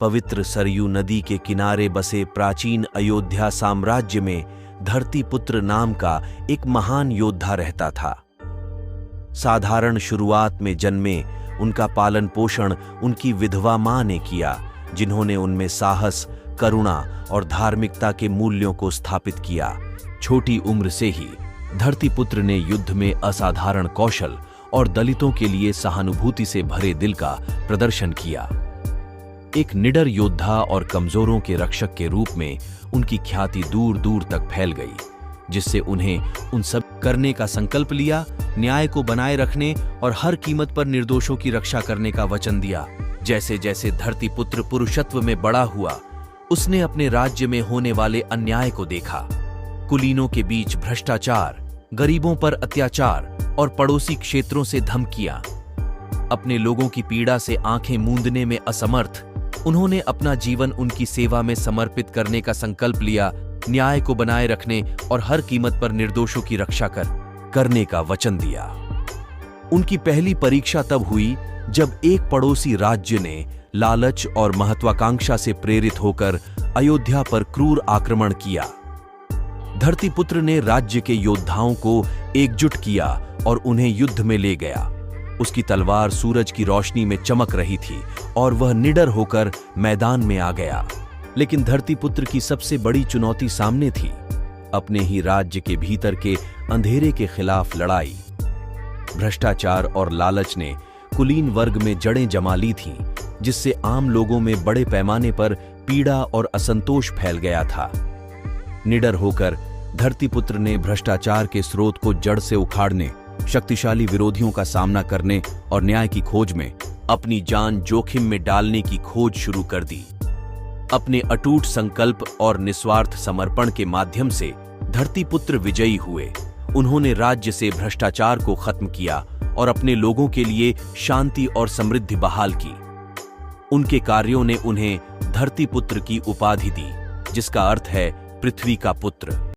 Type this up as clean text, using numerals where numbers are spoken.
पवित्र सरयू नदी के किनारे बसे प्राचीन अयोध्या साम्राज्य में धरतीपुत्र नाम का एक महान योद्धा रहता था। साधारण शुरुआत में जन्मे उनका पालन पोषण उनकी विधवा मां ने किया, जिन्होंने उनमें साहस, करुणा और धार्मिकता के मूल्यों को स्थापित किया। छोटी उम्र से ही धरतीपुत्र ने युद्ध में असाधारण कौशल और दलितों के लिए सहानुभूति से भरे दिल का प्रदर्शन किया। एक निडर योद्धा और कमजोरों के रक्षक के रूप में उनकी ख्याति दूर दूर तक फैल गई, जिससे उन्हें उन सब करने का संकल्प लिया, न्याय को बनाए रखने और हर कीमत पर निर्दोषों की रक्षा करने का वचन दिया। जैसे जैसे धरतीपुत्र पुरुषत्व में बड़ा हुआ, उसने अपने राज्य में होने वाले अन्याय को देखा। कुलीनों के बीच भ्रष्टाचार, गरीबों पर अत्याचार और पड़ोसी क्षेत्रों से धमकियां। अपने लोगों की पीड़ा से आंखें मूंदने में असमर्थ, उन्होंने अपना जीवन उनकी सेवा में समर्पित करने का संकल्प लिया, न्याय को बनाए रखने और हर कीमत पर निर्दोषों की रक्षा करने का वचन दिया। उनकी पहली परीक्षा तब हुई जब एक पड़ोसी राज्य ने लालच और महत्वाकांक्षा से प्रेरित होकर अयोध्या पर क्रूर आक्रमण किया। धरतीपुत्र ने राज्य के योद्धाओं को एकजुट किया और उन्हें युद्ध में ले गया। उसकी तलवार सूरज की रोशनी में चमक रही थी और वह निडर होकर मैदान में आ गया। लेकिन धरतीपुत्र की सबसे बड़ी चुनौती सामने थी, अपने ही राज्य के भीतर के अंधेरे के खिलाफ लड़ाई। भ्रष्टाचार और लालच ने कुलीन वर्ग में जड़ें जमा ली थीं, जिससे आम लोगों में बड़े पैमाने पर पीड़ा और असंतोष फैल गया था। निडर होकर धरतीपुत्र ने भ्रष्टाचार के स्रोत को जड़ से उखाड़ने, शक्तिशाली विरोधियों का सामना करने और न्याय की खोज में अपनी जान जोखिम में डालने की खोज शुरू कर दी। अपने अटूट संकल्प और निस्वार्थ समर्पण के माध्यम से धरतीपुत्र विजयी हुए। उन्होंने राज्य से भ्रष्टाचार को खत्म किया और अपने लोगों के लिए शांति और समृद्धि बहाल की। उनके कार्यों ने उन्हें धरतीपुत्र की उपाधि दी, जिसका अर्थ है पृथ्वी का पुत्र।